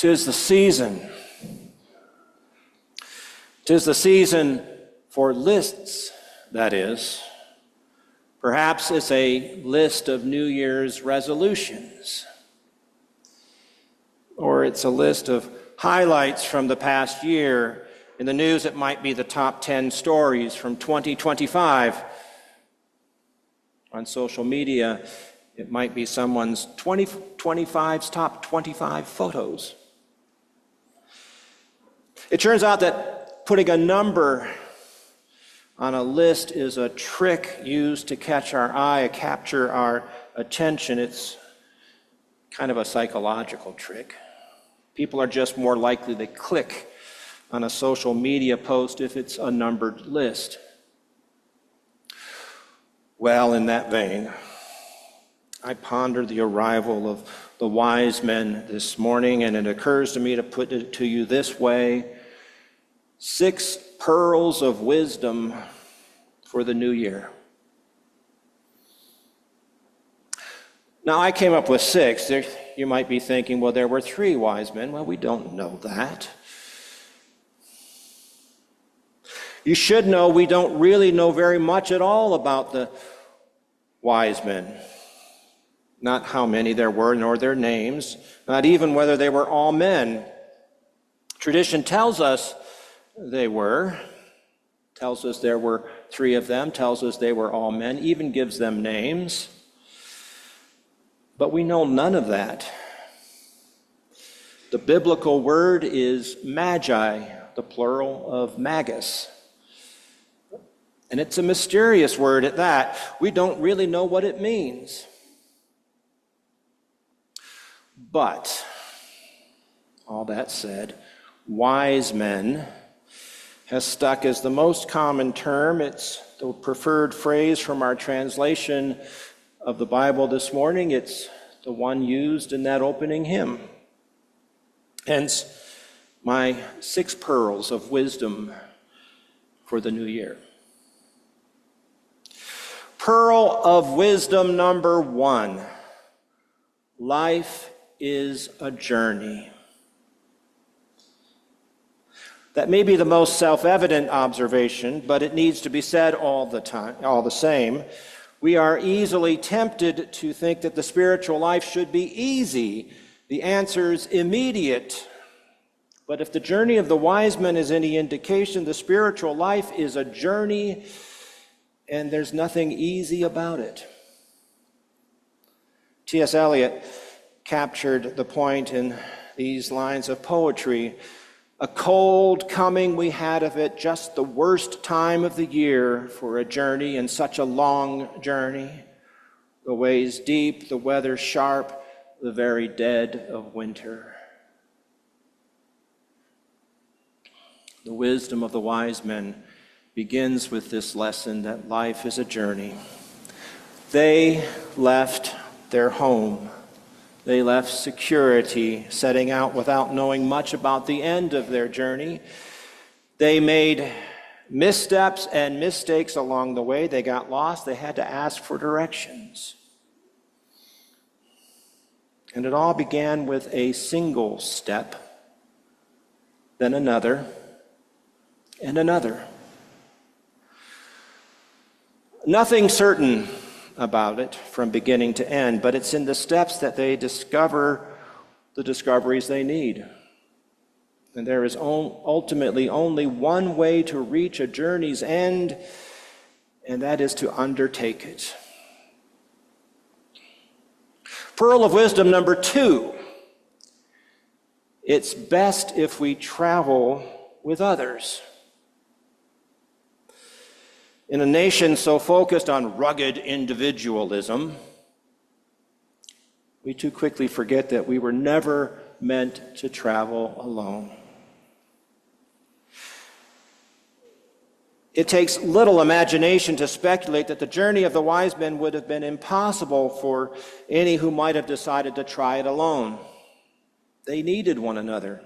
'Tis the season. 'Tis the season for lists, that is. Perhaps it's a list of New Year's resolutions. Or it's a list of highlights from the past year. In the news, it might be the top 10 stories from 2025. On social media, it might be someone's 2025's top 25 photos. It turns out that putting a number on a list is a trick used to catch our eye, capture our attention. It's kind of a psychological trick. People are just more likely to click on a social media post if it's a numbered list. Well, in that vein, I pondered the arrival of the wise men this morning, and it occurs to me to put it to you this way: 6 pearls of wisdom for the new year. Now, I came up with 6. You might be thinking, well, there were 3 wise men. Well, we don't know that. You should know we don't really know very much at all about the wise men. Not how many there were, nor their names, not even whether they were all men. Tradition tells us there were 3 of them, tells us they were all men, even gives them names. But we know none of that. The biblical word is magi, the plural of magus. And it's a mysterious word at that. We don't really know what it means. But, all that said, wise men has stuck as the most common term. It's the preferred phrase from our translation of the Bible this morning. It's the one used in that opening hymn. Hence, my 6 pearls of wisdom for the new year. Pearl of wisdom number 1. Life is a journey. That may be the most self-evident observation, but it needs to be said all the same. We are easily tempted to think that the spiritual life should be easy. The answer is immediate. But if the journey of the wise men is any indication, the spiritual life is a journey, and there's nothing easy about it. T.S. Eliot captured the point in these lines of poetry: "A cold coming we had of it, just the worst time of the year for a journey, and such a long journey. The ways deep, the weather sharp, the very dead of winter." The wisdom of the wise men begins with this lesson that life is a journey. They left their home. They left security, setting out without knowing much about the end of their journey. They made missteps and mistakes along the way. They got lost. They had to ask for directions. And it all began with a single step, then another, and another. Nothing certain about it from beginning to end, but it's in the steps that they discover the discoveries they need. And there is ultimately only one way to reach a journey's end, and that is to undertake it. Pearl of wisdom number 2. It's best if we travel with others. In a nation so focused on rugged individualism, we too quickly forget that we were never meant to travel alone. It takes little imagination to speculate that the journey of the wise men would have been impossible for any who might have decided to try it alone. They needed one another.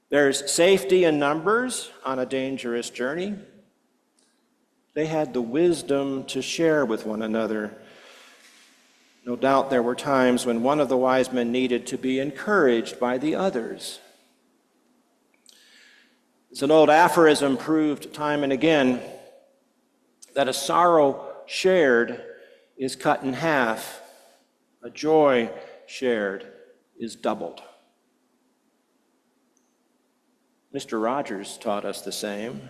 There's safety in numbers on a dangerous journey. They had the wisdom to share with one another. No No doubt there were times when one of the wise men needed to be encouraged by the others. It's an old aphorism proved time and again that a sorrow shared is cut in half, a joy shared is doubled. Mr. Rogers taught us the same.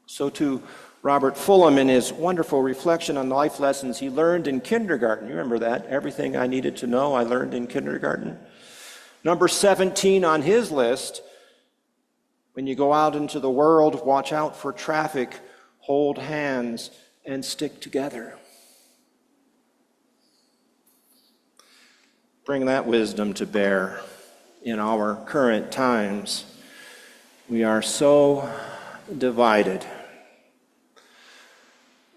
So too, Robert Fulham, in his wonderful reflection on life lessons he learned in kindergarten. You remember that? Everything I needed to know I learned in kindergarten. Number 17 on his list: when you go out into the world, watch out for traffic, hold hands, and stick together. Bring that wisdom to bear in our current times. We are so divided.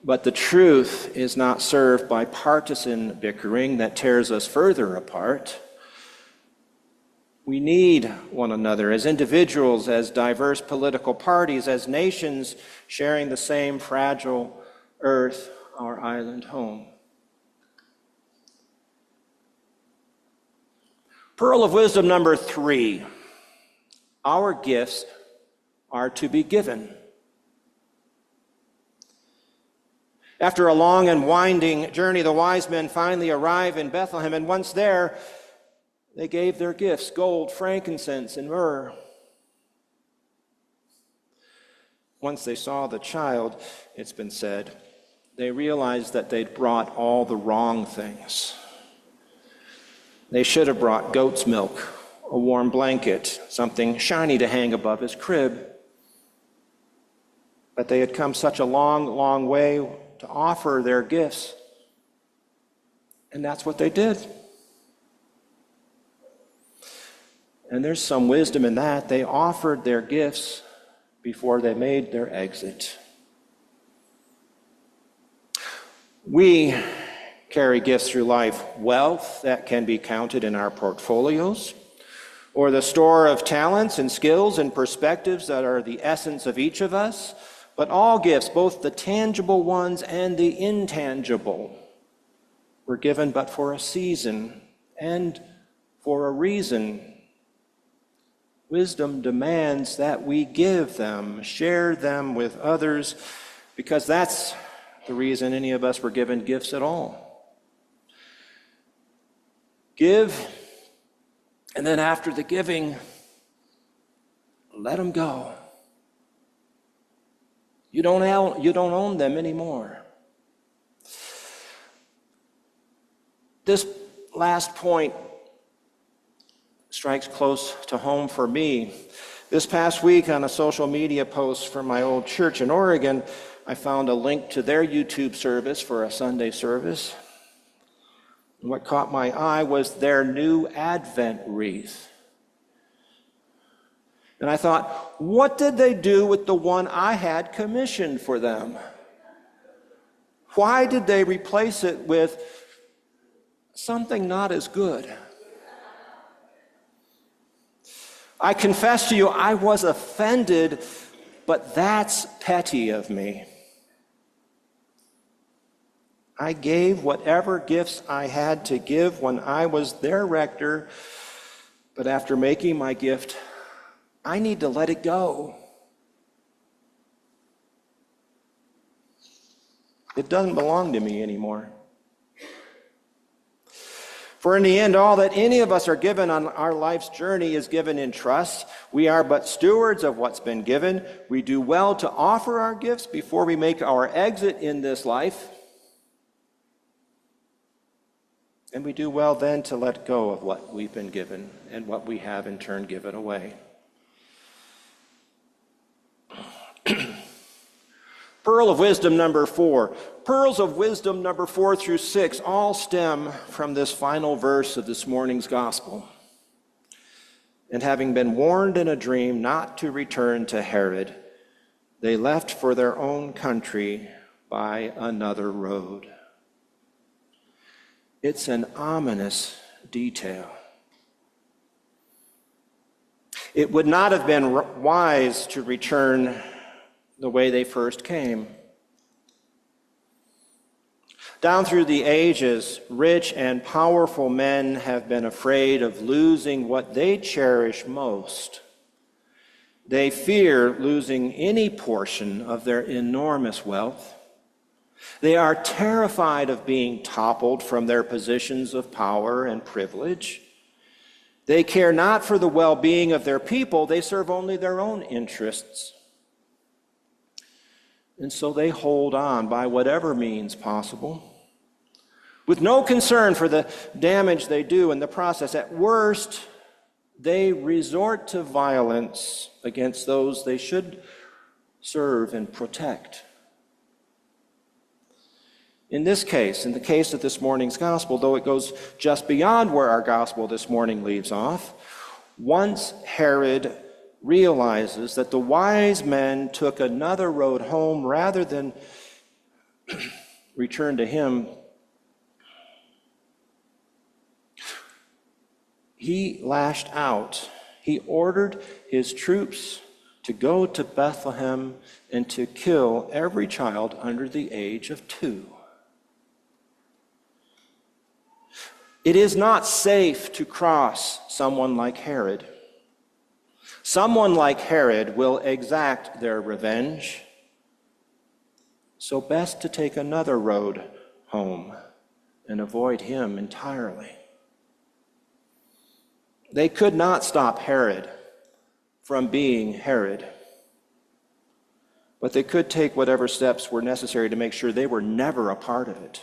But the truth is not served by partisan bickering that tears us further apart. We need one another as individuals, as diverse political parties, as nations sharing the same fragile earth, our island home. Pearl of wisdom number 3. Our gifts are to be given. After a long and winding journey, the wise men finally arrive in Bethlehem, and once there, they gave their gifts: gold, frankincense, and myrrh. Once they saw the child, it's been said, they realized that they'd brought all the wrong things. They should have brought goat's milk, a warm blanket, something shiny to hang above his crib. But they had come such a long, long way to offer their gifts, and that's what they did. And there's some wisdom in that. They offered their gifts before they made their exit. We carry gifts through life: wealth that can be counted in our portfolios, or the store of talents and skills and perspectives that are the essence of each of us. But all gifts, both the tangible ones and the intangible, were given but for a season and for a reason. Wisdom demands that we give them, share them with others, because that's the reason any of us were given gifts at all. Give, and then after the giving, let them go. You don't own them anymore. This last point strikes close to home for me. This past week, on a social media post from my old church in Oregon, I found a link to their YouTube service for a Sunday service. And what caught my eye was their new Advent wreath. And I thought, what did they do with the one I had commissioned for them? Why did they replace it with something not as good? I confess to you, I was offended, but that's petty of me. I gave whatever gifts I had to give when I was their rector, but after making my gift, I need to let it go. It doesn't belong to me anymore. For in the end, all that any of us are given on our life's journey is given in trust. We are but stewards of what's been given. We do well to offer our gifts before we make our exit in this life. And we do well then to let go of what we've been given and what we have in turn given away. Pearl of wisdom number 4. Pearls of wisdom number 4 through 6 all stem from this final verse of this morning's gospel. And having been warned in a dream not to return to Herod, they left for their own country by another road. It's an ominous detail. It would not have been wise to return the way they first came. Down through the ages, rich and powerful men have been afraid of losing what they cherish most. They fear losing any portion of their enormous wealth. They are terrified of being toppled from their positions of power and privilege. They care not for the well-being of their people. They serve only their own interests. And so they hold on by whatever means possible, with no concern for the damage they do in the process. At worst, they resort to violence against those they should serve and protect. In this case, in the case of this morning's gospel, though it goes just beyond where our gospel this morning leaves off, once Herod realizes that the wise men took another road home rather than return to him, he lashed out. He ordered his troops to go to Bethlehem and to kill every child under the age of 2. It is not safe to cross someone like Herod. Someone like Herod will exact their revenge, so best to take another road home and avoid him entirely. They could not stop Herod from being Herod, but they could take whatever steps were necessary to make sure they were never a part of it.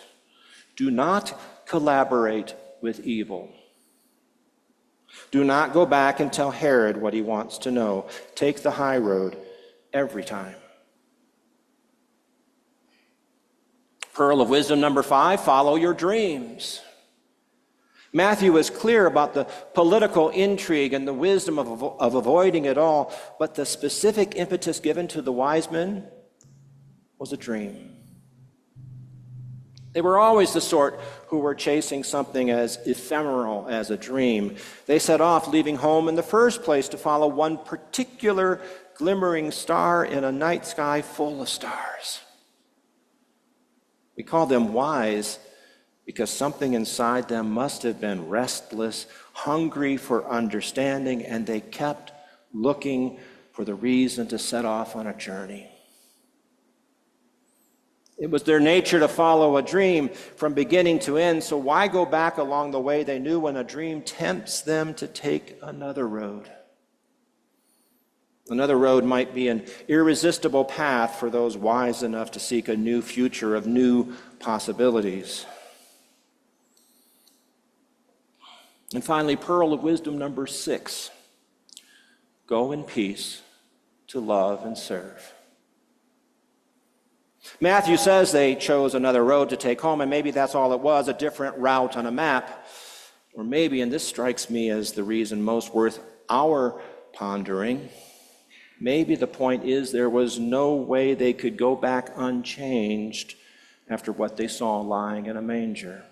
Do not collaborate with evil. Do not go back and tell Herod what he wants to know. Take the high road every time. Pearl of wisdom number 5, follow your dreams. Matthew is clear about the political intrigue and the wisdom of avoiding it all, but the specific impetus given to the wise men was a dream. They were always the sort who were chasing something as ephemeral as a dream. They set off, leaving home in the first place to follow one particular glimmering star in a night sky full of stars. We call them wise because something inside them must have been restless, hungry for understanding, and they kept looking for the reason to set off on a journey. It was their nature to follow a dream from beginning to end, so why go back along the way they knew when a dream tempts them to take another road? Another road might be an irresistible path for those wise enough to seek a new future of new possibilities. And finally, pearl of wisdom number 6, go in peace to love and serve. Matthew says they chose another road to take home, and maybe that's all it was, a different route on a map. Or maybe, and this strikes me as the reason most worth our pondering, maybe the point is there was no way they could go back unchanged after what they saw lying in a manger.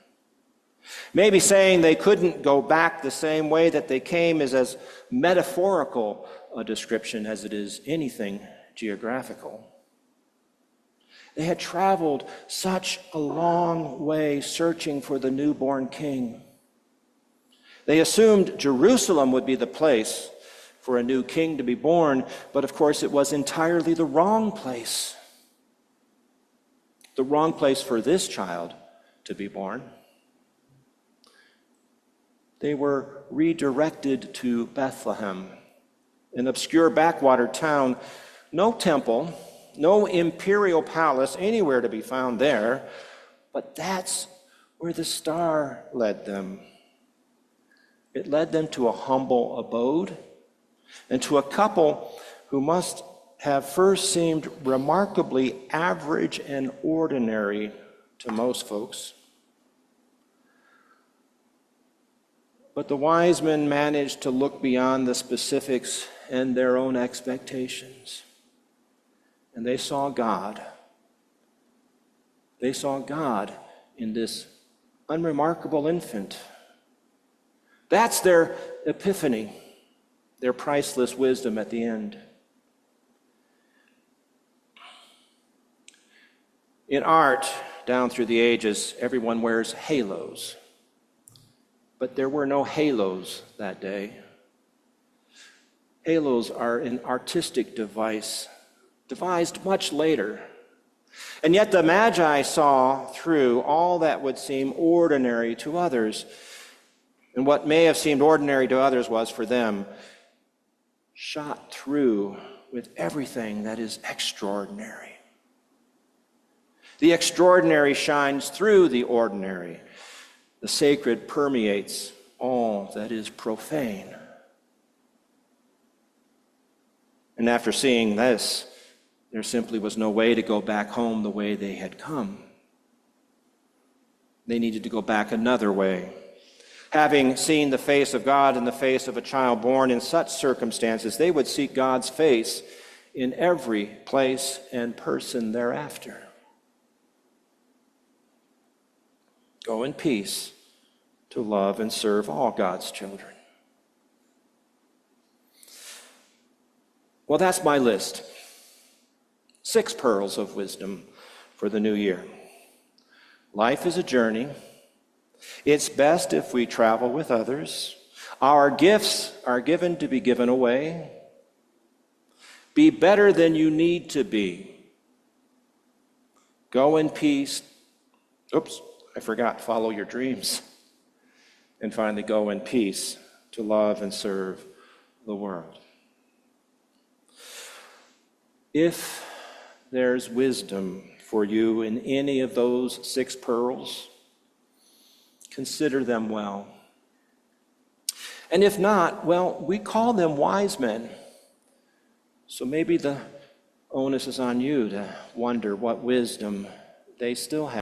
Maybe saying they couldn't go back the same way that they came is as metaphorical a description as it is anything geographical. They had traveled such a long way searching for the newborn king. They assumed Jerusalem would be the place for a new king to be born, but of course it was entirely the wrong place. The wrong place for this child to be born. They were redirected to Bethlehem, an obscure backwater town, no temple, no imperial palace anywhere to be found there, but that's where the star led them. It led them to a humble abode and to a couple who must have first seemed remarkably average and ordinary to most folks. But the wise men managed to look beyond the specifics and their own expectations. And they saw God. They saw God in this unremarkable infant. That's their epiphany, their priceless wisdom at the end. In art, down through the ages, everyone wears halos. But there were no halos that day. Halos are an artistic device, devised much later. And yet the Magi saw through all that would seem ordinary to others. And what may have seemed ordinary to others was, for them, shot through with everything that is extraordinary. The extraordinary shines through the ordinary. The sacred permeates all that is profane. And after seeing this, there simply was no way to go back home the way they had come. They needed to go back another way. Having seen the face of God in the face of a child born in such circumstances, they would seek God's face in every place and person thereafter. Go in peace to love and serve all God's children. Well, that's my list. 6 pearls of wisdom for the new year. Life is a journey. It's best if we travel with others. Our gifts are given to be given away. Be better than you need to be. Go in peace. Follow your dreams. And finally, go in peace to love and serve the world. If there's wisdom for you in any of those 6 pearls, consider them well. And if not, well, we call them wise men. So maybe the onus is on you to wonder what wisdom they still have.